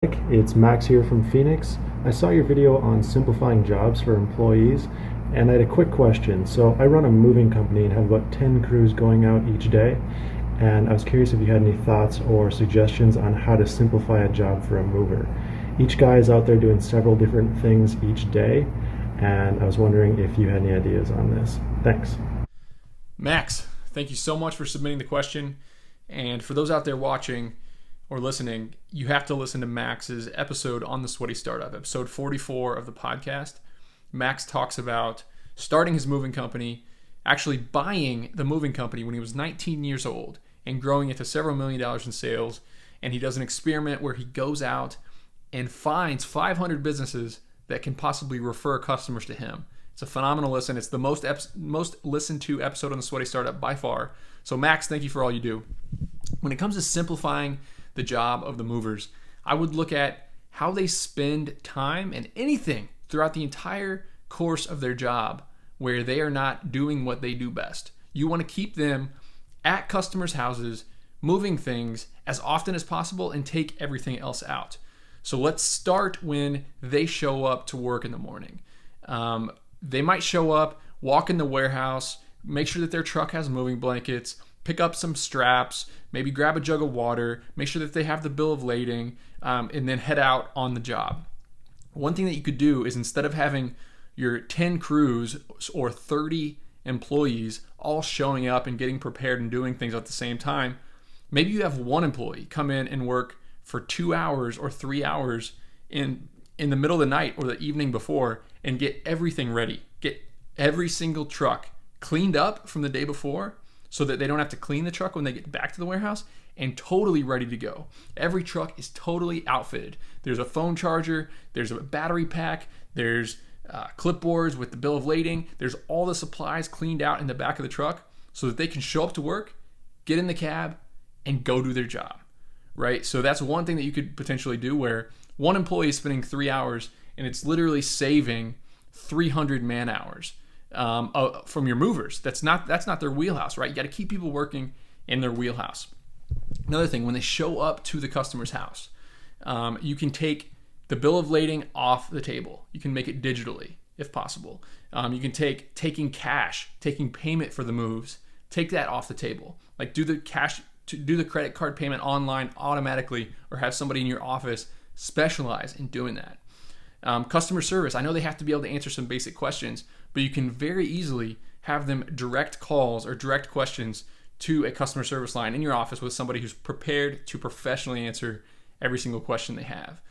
It's Max here from Phoenix. I saw your video on simplifying jobs for employees, and I had a quick question. So I run a moving company and have about 10 crews going out each day, and I was curious if you had any thoughts or suggestions on how to simplify a job for a mover. Each guy is out there doing several different things each day, and I was wondering if you had any ideas on this. Thanks. Max, thank you so much for submitting the question. And for those out there watching or listening, you have to listen to Max's episode on the Sweaty Startup, episode 44 of the podcast. Max talks about starting his moving company, actually buying the moving company when he was 19 years old and growing it to several $1,000,000 in sales. And he does an experiment where he goes out and finds 500 businesses that can possibly refer customers to him. It's a phenomenal listen. It's the most listened to episode on the Sweaty Startup by far. So Max, thank you for all you do. When it comes to simplifying the job of the movers, I would look at how they spend time and anything throughout the entire course of their job where they are not doing what they do best. You want to keep them at customers' houses, moving things as often as possible and take everything else out. So let's start when they show up to work in the morning. They might show up, walk in the warehouse, make sure that their truck has moving blankets, pick up some straps, maybe grab a jug of water, make sure that they have the bill of lading, and then head out on the job. One thing that you could do is, instead of having your 10 crews or 30 employees all showing up and getting prepared and doing things at the same time, maybe you have one employee come in and work for 2 hours or 3 hours in the middle of the night or the evening before and get everything ready. Get every single truck cleaned up from the day before so that they don't have to clean the truck when they get back to the warehouse, and totally ready to go. Every truck is totally outfitted. There's a phone charger, there's a battery pack, there's clipboards with the bill of lading, there's all the supplies cleaned out in the back of the truck so that they can show up to work, get in the cab, and go do their job, right? So that's one thing that you could potentially do, where one employee is spending 3 hours and it's literally saving 300 man hours from your movers. That's not their wheelhouse, right? You got to keep people working in their wheelhouse. Another thing, when they show up to the customer's house, you can take the bill of lading off the table. You can make it digitally if possible. You can taking cash, taking payment for the moves, take that off the table. Like do the credit card payment online automatically, or have somebody in your office specialize in doing that. Customer service, I know they have to be able to answer some basic questions, but you can very easily have them direct calls or direct questions to a customer service line in your office with somebody who's prepared to professionally answer every single question they have.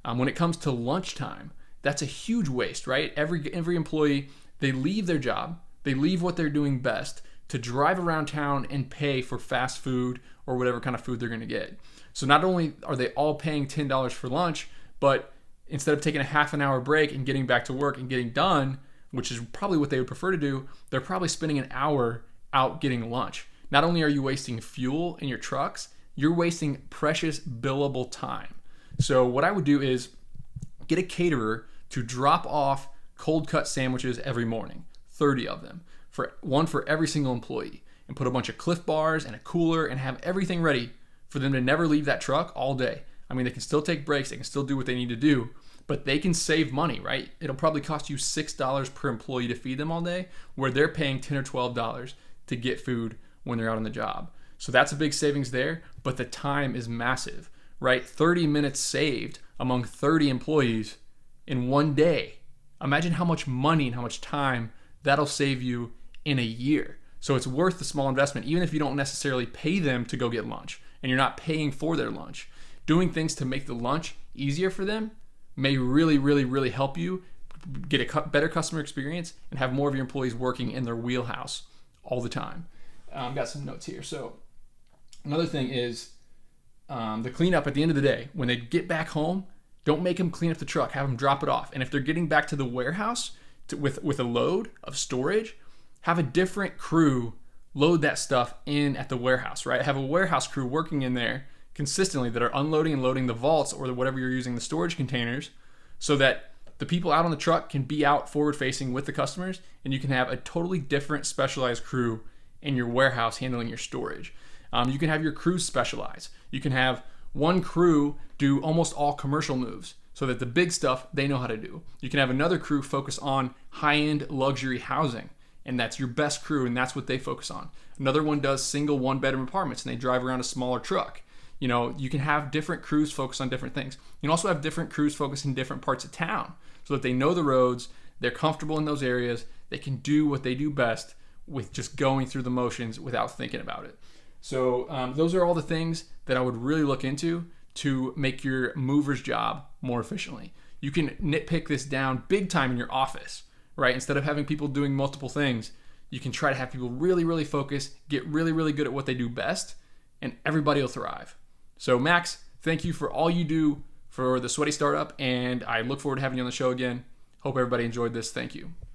When it comes to lunchtime, that's a huge waste, right? Every employee, they leave their job, they leave what they're doing best to drive around town and pay for fast food or whatever kind of food they're going to get. So not only are they all paying $10 for lunch, but instead of taking a half an hour break and getting back to work and getting done, which is probably what they would prefer to do, they're probably spending an hour out getting lunch. Not only are you wasting fuel in your trucks, you're wasting precious billable time. So what I would do is get a caterer to drop off cold cut sandwiches every morning, 30 of them, one for every single employee, and put a bunch of Cliff Bars and a cooler and have everything ready for them to never leave that truck all day. I mean, they can still take breaks, they can still do what they need to do, but they can save money, right? It'll probably cost you $6 per employee to feed them all day, where they're paying $10 or $12 to get food when they're out on the job. So that's a big savings there, but the time is massive, right? 30 minutes saved among 30 employees in one day. Imagine how much money and how much time that'll save you in a year. So it's worth the small investment, even if you don't necessarily pay them to go get lunch and you're not paying for their lunch. Doing things to make the lunch easier for them may really, really, really help you get a better customer experience and have more of your employees working in their wheelhouse all the time. I've got some notes here. So another thing is the cleanup at the end of the day. When they get back home, don't make them clean up the truck. Have them drop it off. And if they're getting back to the warehouse with a load of storage, have a different crew load that stuff in at the warehouse, right? Have a warehouse crew working in there consistently that are unloading and loading the vaults or whatever you're using, the storage containers, so that the people out on the truck can be out forward facing with the customers, and you can have a totally different specialized crew in your warehouse handling your storage. You can have your crews specialize. You can have one crew do almost all commercial moves so that the big stuff they know how to do. You can have another crew focus on high-end luxury housing, and that's your best crew, and that's what they focus on. Another one does single one-bedroom apartments, and they drive around a smaller truck. You know, you can have different crews focus on different things. You can also have different crews focus in different parts of town so that they know the roads, they're comfortable in those areas, they can do what they do best with just going through the motions without thinking about it. So those are all the things that I would really look into to make your mover's job more efficiently. You can nitpick this down big time in your office, right? Instead of having people doing multiple things, you can try to have people really, really focus, get really, really good at what they do best, and everybody will thrive. So Max, thank you for all you do for the Sweaty Startup, and I look forward to having you on the show again. Hope everybody enjoyed this. Thank you.